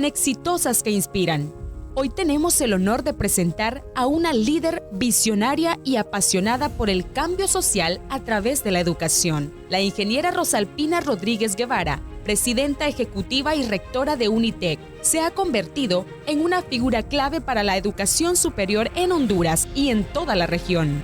exitosas que inspiran. Hoy tenemos el honor de presentar a una líder visionaria y apasionada por el cambio social a través de la educación, la ingeniera Rosalpina Rodríguez Guevara, presidenta ejecutiva y rectora de UNITEC, se ha convertido en una figura clave para la educación superior en Honduras y en toda la región,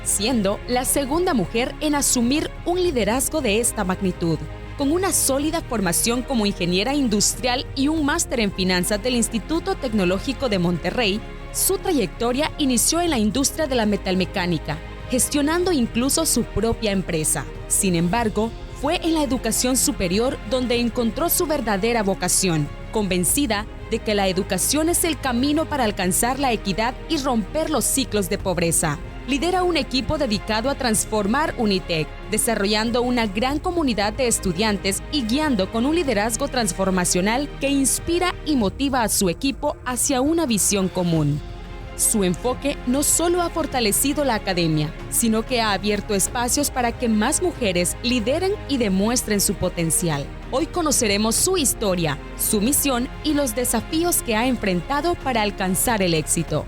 siendo la segunda mujer en asumir un liderazgo de esta magnitud. Con una sólida formación como ingeniera industrial y un máster en finanzas del Instituto Tecnológico de Monterrey, su trayectoria inició en la industria de la metalmecánica, gestionando incluso su propia empresa. Sin embargo, fue en la educación superior donde encontró su verdadera vocación, convencida de que la educación es el camino para alcanzar la equidad y romper los ciclos de pobreza. Lidera un equipo dedicado a transformar UNITEC, desarrollando una gran comunidad de estudiantes y guiando con un liderazgo transformacional que inspira y motiva a su equipo hacia una visión común. Su enfoque no solo ha fortalecido la academia, sino que ha abierto espacios para que más mujeres lideren y demuestren su potencial. Hoy conoceremos su historia, su misión y los desafíos que ha enfrentado para alcanzar el éxito.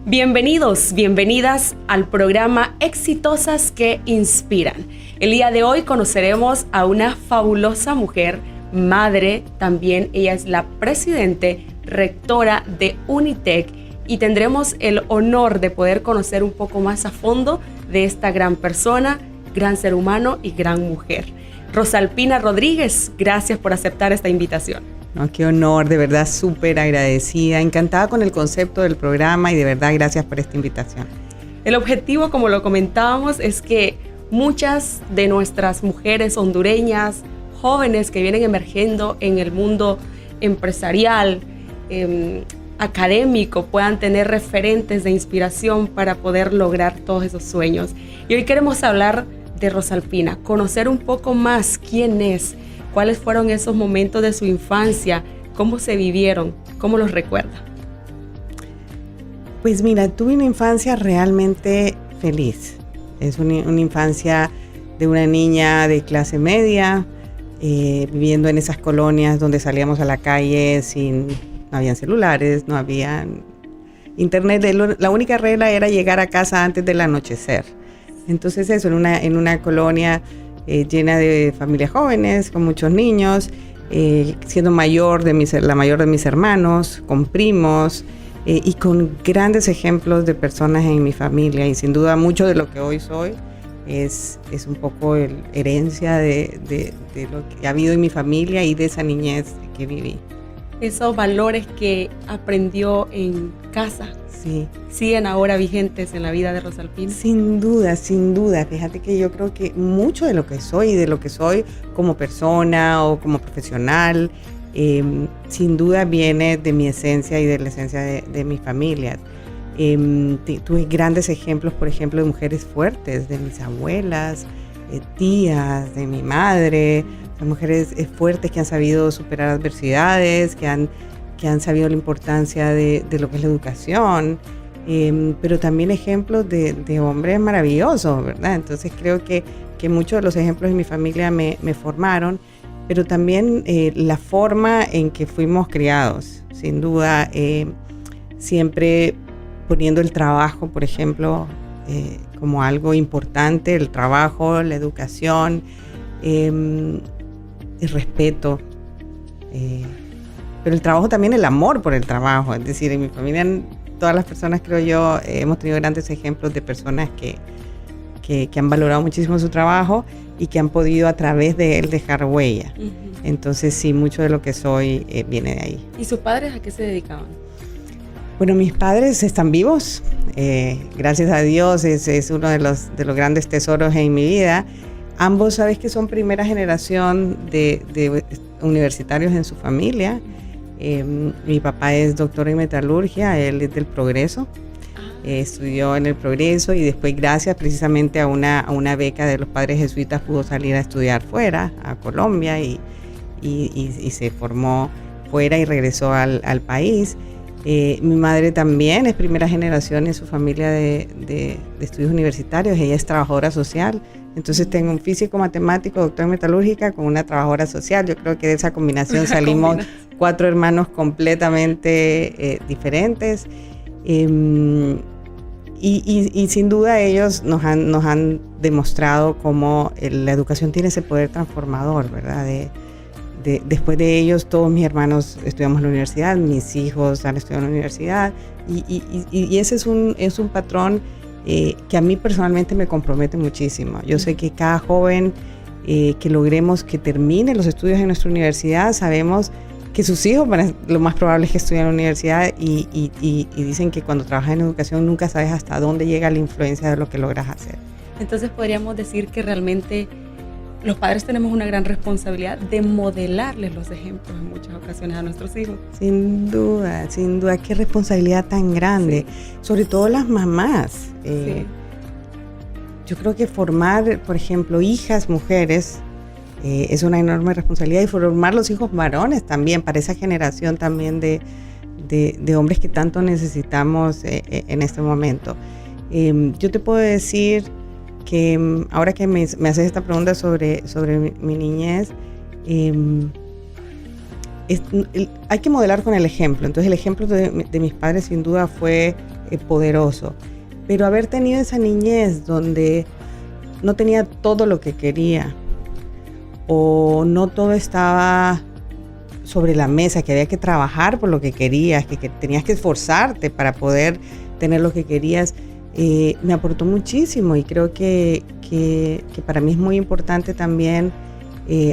Bienvenidos, bienvenidas al programa Exitosas que Inspiran. El día de hoy conoceremos a una fabulosa mujer, madre, también ella es la presidente, rectora de UNITEC y tendremos el honor de poder conocer un poco más a fondo de esta gran persona, gran ser humano y gran mujer. Rosalpina Rodríguez, gracias por aceptar esta invitación. No, qué honor, de verdad súper agradecida, encantada con el concepto del programa y de verdad gracias por esta invitación. El objetivo, como lo comentábamos, es que muchas de nuestras mujeres hondureñas, jóvenes que vienen emergiendo en el mundo empresarial, académico, puedan tener referentes de inspiración para poder lograr todos esos sueños. Y hoy queremos hablar de Rosalpina, conocer un poco más quién es, cuáles fueron esos momentos de su infancia, cómo se vivieron, cómo los recuerda. Pues mira, tuve una infancia realmente feliz. Es una infancia de una niña de clase media, viviendo en esas colonias donde salíamos a la calle no habían celulares, no había internet. La única regla era llegar a casa antes del anochecer. Entonces eso, en una colonia llena de familias jóvenes, con muchos niños, siendo la mayor de mis hermanos, con primos y con grandes ejemplos de personas en mi familia. Y sin duda mucho de lo que hoy soy es un poco herencia de lo que ha habido en mi familia y de esa niñez que viví. Esos valores que aprendió en casa, sí, siguen ahora vigentes en la vida de Rosalpina. Sin duda. Fíjate que yo creo que mucho de lo que soy y de lo que soy como persona o como profesional, sin duda viene de mi esencia y de la esencia de mi familia. Tuve grandes ejemplos, por ejemplo, de mujeres fuertes, de mis abuelas, tías, de mi madre, de mujeres fuertes que han sabido superar adversidades, que han sabido la importancia de lo que es la educación, pero también ejemplos de hombres maravillosos, ¿verdad? Entonces creo que muchos de los ejemplos de mi familia me formaron, pero también la forma en que fuimos criados, sin duda, siempre poniendo el trabajo, por ejemplo, como algo importante, el trabajo, la educación, el respeto, pero el trabajo también, el amor por el trabajo. Es decir, en mi familia todas las personas, creo yo, hemos tenido grandes ejemplos de personas que han valorado muchísimo su trabajo y que han podido a través de él dejar huella. Uh-huh. Entonces sí, mucho de lo que soy viene de ahí. ¿Y sus padres a qué se dedicaban? Bueno, mis padres están vivos, gracias a Dios, es uno de los grandes tesoros en mi vida. Ambos, sabes que son primera generación de universitarios en su familia. Mi papá es doctor en metalurgia, él es del Progreso, estudió en el Progreso y después, gracias precisamente a una beca de los padres jesuitas, pudo salir a estudiar fuera, a Colombia, y se formó fuera y regresó al país. Mi madre también es primera generación en su familia de estudios universitarios. Ella es trabajadora social, Entonces tengo un físico matemático, doctor en metalúrgica, con una trabajadora social. Yo creo que de esa combinación salimos 4 hermanos completamente diferentes. Y sin duda ellos nos han demostrado cómo la educación tiene ese poder transformador, ¿verdad? Después de ellos, todos mis hermanos estudiamos en la universidad, mis hijos han estudiado en la universidad, y ese es un patrón que a mí personalmente me compromete muchísimo. Yo sé que cada joven que logremos que termine los estudios en nuestra universidad, sabemos que sus hijos lo más probable es que estudien en la universidad, y dicen que cuando trabajas en educación nunca sabes hasta dónde llega la influencia de lo que logras hacer. Entonces podríamos decir que realmente los padres tenemos una gran responsabilidad de modelarles los ejemplos en muchas ocasiones a nuestros hijos. Sin duda, qué responsabilidad tan grande, sí. Sobre todo las mamás. Sí. Yo creo que formar, por ejemplo, hijas, mujeres, es una enorme responsabilidad, y formar los hijos varones también, para esa generación también de hombres que tanto necesitamos en este momento. Yo te puedo decir que ahora que me haces esta pregunta sobre mi niñez, hay que modelar con el ejemplo. Entonces el ejemplo de mis padres sin duda fue poderoso, pero haber tenido esa niñez donde no tenía todo lo que quería, o no todo estaba sobre la mesa, que había que trabajar por lo que querías, que tenías que esforzarte para poder tener lo que querías, me aportó muchísimo, y creo que para mí es muy importante también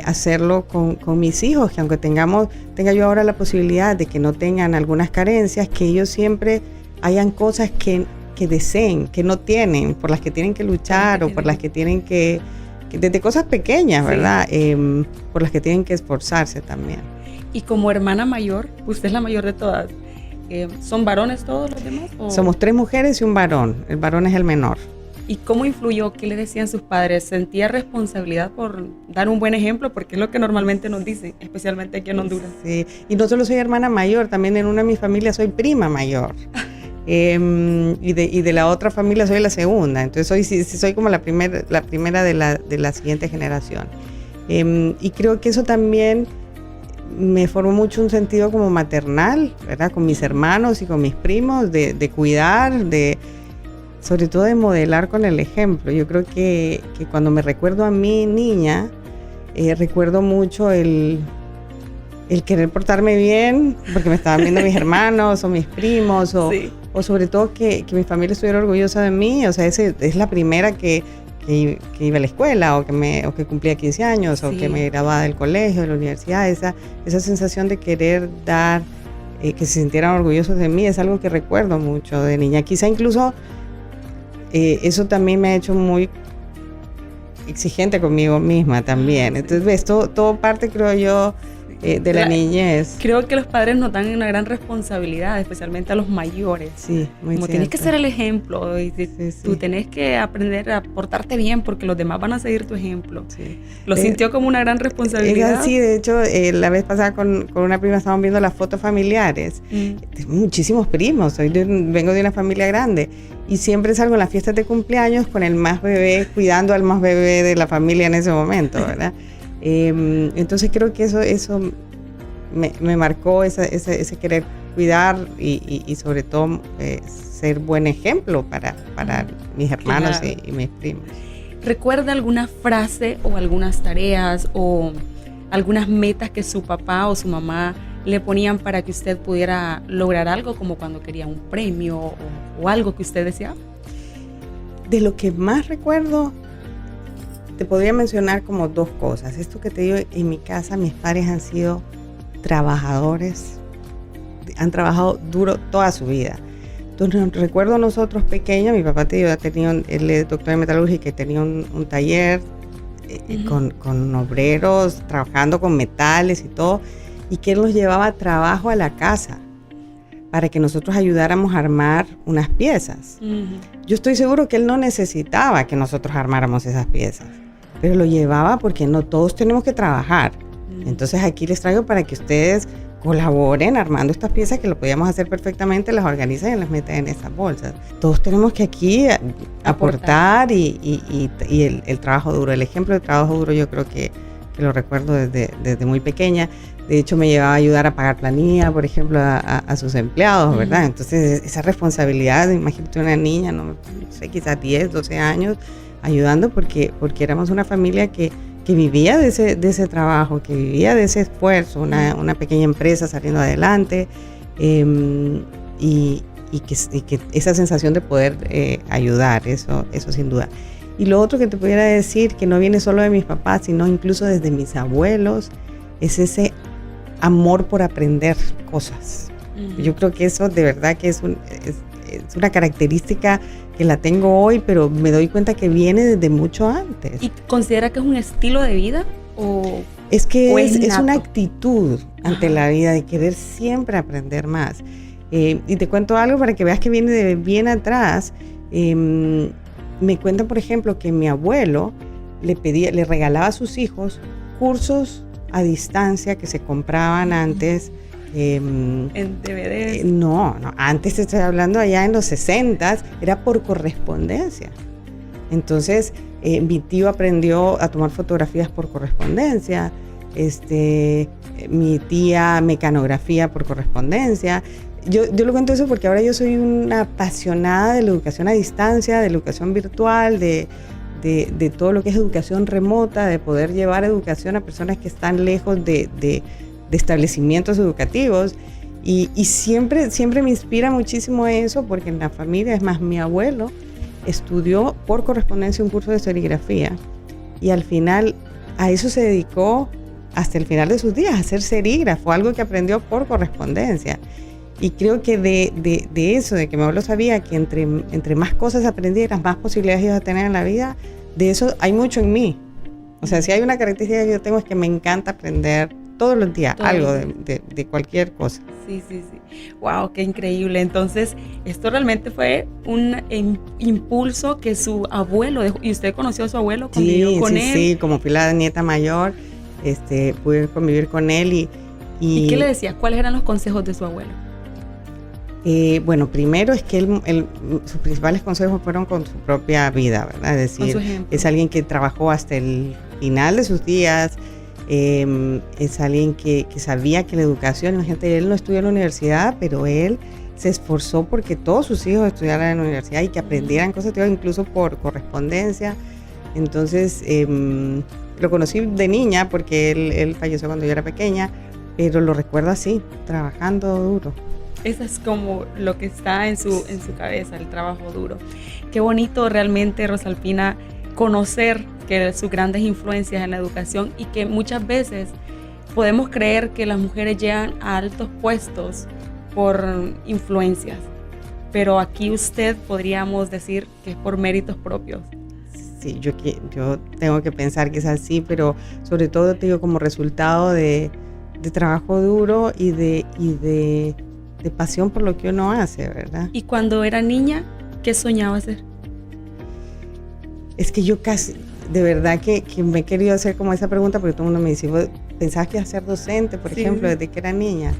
hacerlo con mis hijos, que aunque tenga yo ahora la posibilidad de que no tengan algunas carencias, que ellos siempre hayan cosas que deseen, que no tienen, por las que tienen que luchar, o por las que tienen que desde cosas pequeñas, ¿verdad? Sí. Por las que tienen que esforzarse también. Y como hermana mayor, usted es la mayor de todas, ¿son varones todos los demás? Somos 3 mujeres y un varón. El varón es el menor. ¿Y cómo influyó? ¿Qué le decían sus padres? ¿Sentía responsabilidad por dar un buen ejemplo? Porque es lo que normalmente nos dicen, especialmente aquí en Honduras. Sí, y no solo soy hermana mayor, también en una de mis familias soy prima mayor. Y de la otra familia soy la segunda. Entonces soy como la primera de la siguiente generación. Y creo que eso también me formó mucho un sentido como maternal, ¿verdad? Con mis hermanos y con mis primos, de cuidar, sobre todo de modelar con el ejemplo. Yo creo que cuando me recuerdo a mi niña, recuerdo mucho el querer portarme bien, porque me estaban viendo mis hermanos o mis primos, sí. O sobre todo que mi familia estuviera orgullosa de mí. O sea, es la primera que iba a la escuela, o que cumplía 15 años, sí. O que me graduaba del colegio, de la universidad. Esa sensación de querer dar, que se sintieran orgullosos de mí, es algo que recuerdo mucho de niña. Quizá incluso eso también me ha hecho muy exigente conmigo misma también. Entonces, ves, todo parte, creo yo, de la niñez. Creo que los padres nos dan una gran responsabilidad, especialmente a los mayores. Sí, muy Como cierto. tienes que ser el ejemplo, y tú tenés que aprender a portarte bien, porque los demás van a seguir tu ejemplo. Sí. ¿Lo sintió como una gran responsabilidad? Sí, de hecho, la vez pasada con una prima estábamos viendo las fotos familiares. Tengo muchísimos primos, vengo de una familia grande, y siempre salgo en las fiestas de cumpleaños con el más bebé, cuidando al más bebé de la familia en ese momento, ¿verdad? Entonces creo que eso me marcó, ese querer cuidar, y sobre todo ser buen ejemplo para mis hermanos, claro. y mis primos. ¿Recuerda alguna frase o algunas tareas o algunas metas que su papá o su mamá le ponían para que usted pudiera lograr algo, como cuando quería un premio o algo que usted deseaba? De lo que más recuerdo, te podría mencionar como 2 cosas. Esto que te digo, en mi casa mis padres han sido trabajadores, han trabajado duro toda su vida. Entonces recuerdo nosotros pequeños, mi papá él es doctor en metalúrgica, y tenía un taller con obreros, trabajando con metales y todo, y que él nos llevaba trabajo a la casa para que nosotros ayudáramos a armar unas piezas. Yo estoy seguro que él no necesitaba que nosotros armáramos esas piezas, pero lo llevaba porque no todos tenemos que trabajar. Entonces aquí les traigo para que ustedes colaboren armando estas piezas que lo podíamos hacer perfectamente, las organizan y las meten en esas bolsas. Todos tenemos que aquí aportar y el trabajo duro. El ejemplo de trabajo duro yo creo que lo recuerdo desde muy pequeña. De hecho, me llevaba a ayudar a pagar planilla, por ejemplo, a sus empleados, ¿verdad? Entonces, esa responsabilidad, imagínate una niña, no sé, quizás 10, 12 años, ayudando porque éramos una familia que vivía de ese trabajo, que vivía de ese esfuerzo, una pequeña empresa saliendo adelante, y que esa sensación de poder ayudar, eso sin duda. Y lo otro que te pudiera decir, que no viene solo de mis papás, sino incluso desde mis abuelos, es ese amor por aprender cosas. Yo creo que eso de verdad que es una característica que la tengo hoy, pero me doy cuenta que viene desde mucho antes. ¿Y considera que es un estilo de vida o es que es nato? Una actitud ante la vida de querer siempre aprender más? Y te cuento algo para que veas que viene de bien atrás. Me cuentan, por ejemplo, que mi abuelo le regalaba a sus hijos cursos a distancia que se compraban antes. ¿En DVDs? No, antes estoy hablando allá en los 60s, era por correspondencia. Entonces, mi tío aprendió a tomar fotografías por correspondencia, mi tía mecanografía por correspondencia. Yo lo cuento eso porque ahora yo soy una apasionada de la educación a distancia, de la educación virtual, de todo lo que es educación remota, de poder llevar educación a personas que están lejos de establecimientos educativos, y siempre me inspira muchísimo eso, porque en la familia, es más, mi abuelo estudió por correspondencia un curso de serigrafía y al final a eso se dedicó hasta el final de sus días, a ser serígrafo, algo que aprendió por correspondencia. Y creo que de eso, de que mi abuelo sabía que entre más cosas aprendieras, más posibilidades ibas a tener en la vida, de eso hay mucho en mí. O sea, si hay una característica que yo tengo es que me encanta aprender todos los días algo de cualquier cosa. Sí. Wow, qué increíble. Entonces, esto realmente fue un impulso que su abuelo dejó. ¿Y usted conoció a su abuelo? ¿Convivió con él? Sí, como fui la nieta mayor, pude convivir con él. ¿Y qué le decía? ¿Cuáles eran los consejos de su abuelo? Bueno, primero es que sus principales consejos fueron con su propia vida, ¿verdad? Es decir, es alguien que trabajó hasta el final de sus días. Es alguien que sabía que la educación, imagínate, él no estudió en la universidad, pero él se esforzó porque todos sus hijos estudiaran en la universidad y que aprendieran cosas, incluso por correspondencia. Entonces, lo conocí de niña porque él falleció cuando yo era pequeña, pero lo recuerdo así, trabajando duro. Eso es como lo que está en su cabeza, el trabajo duro. Qué bonito realmente, Rosalpina, conocer que sus grandes influencias en la educación, y que muchas veces podemos creer que las mujeres llegan a altos puestos por influencias, pero aquí usted podríamos decir que es por méritos propios. Sí, yo tengo que pensar que es así, pero sobre todo te digo como resultado de trabajo duro y de pasión por lo que uno hace, ¿verdad? ¿Y cuando era niña, qué soñaba hacer? Es que yo casi, de verdad que me he querido hacer como esa pregunta, porque todo el mundo me dice, ¿pensabas que iba a ser docente, por ejemplo, desde que era niña?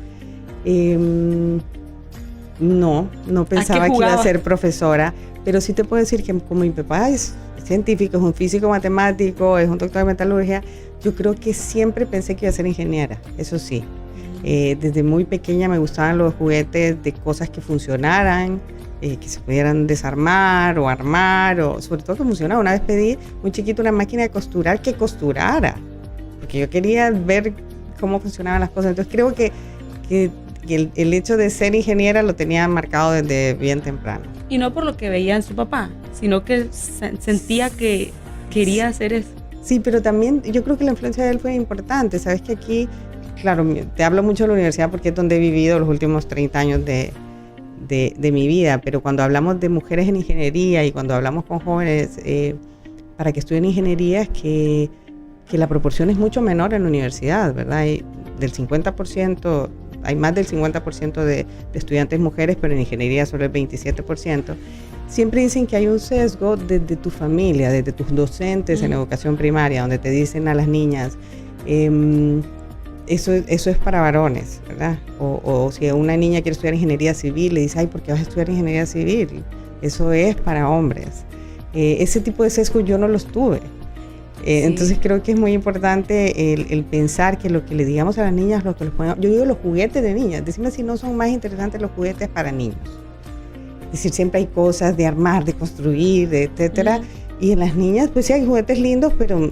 No pensaba que iba a ser profesora, pero sí te puedo decir que como mi papá es científico, es un físico matemático, es un doctor de metalurgia, yo creo que siempre pensé que iba a ser ingeniera, eso sí. Desde muy pequeña me gustaban los juguetes de cosas que funcionaran, que se pudieran desarmar o armar, o sobre todo que funcionara. Una vez pedí muy chiquito una máquina de costurar que costurara, porque yo quería ver cómo funcionaban las cosas. Entonces creo que el hecho de ser ingeniera lo tenía marcado desde bien temprano. Y no por lo que veía en su papá, sino que sentía que quería hacer eso. Sí, pero también yo creo que la influencia de él fue importante. Sabes que aquí, claro, te hablo mucho de la universidad porque es donde he vivido los últimos 30 años de mi vida, pero cuando hablamos de mujeres en ingeniería y cuando hablamos con jóvenes para que estudien ingeniería, es que la proporción es mucho menor en la universidad, ¿verdad? Del 50%, hay más del 50% de estudiantes mujeres, pero en ingeniería solo el 27%. Siempre dicen que hay un sesgo desde tu familia, desde tus docentes en educación primaria, donde te dicen a las niñas, eso es para varones, ¿verdad? O si una niña quiere estudiar ingeniería civil, le dice, ay, ¿por qué vas a estudiar ingeniería civil? Eso es para hombres. Ese tipo de sesgo yo no los tuve. Sí. Entonces creo que es muy importante el pensar que lo que le digamos a las niñas, lo que les ponemos, yo digo los juguetes de niñas, decime si no son más interesantes los juguetes para niños. Es decir, siempre hay cosas de armar, de construir, de etcétera, y en las niñas pues sí hay juguetes lindos, pero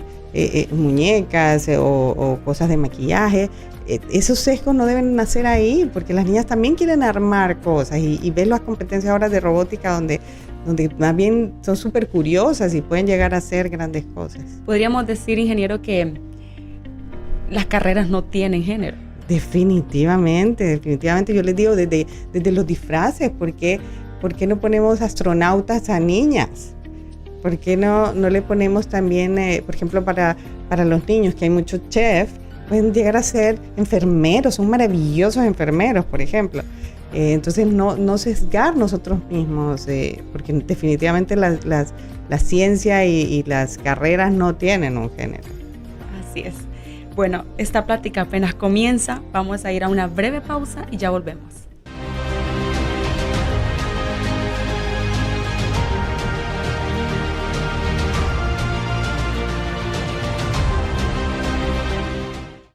muñecas o cosas de maquillaje, esos sesgos no deben nacer ahí, porque las niñas también quieren armar cosas, y ves las competencias ahora de robótica donde más bien son súper curiosas y pueden llegar a hacer grandes cosas. Podríamos decir, ingeniero, que las carreras no tienen género. Definitivamente. Yo les digo, desde los disfraces, ¿por qué no ponemos astronautas a niñas? ¿Por qué no le ponemos también, por ejemplo, para los niños, que hay muchos chefs, pueden llegar a ser enfermeros, son maravillosos enfermeros, por ejemplo. Entonces no sesgar nosotros mismos, porque definitivamente la ciencia y las carreras no tienen un género. Así es. Bueno, esta plática apenas comienza, vamos a ir a una breve pausa y ya volvemos.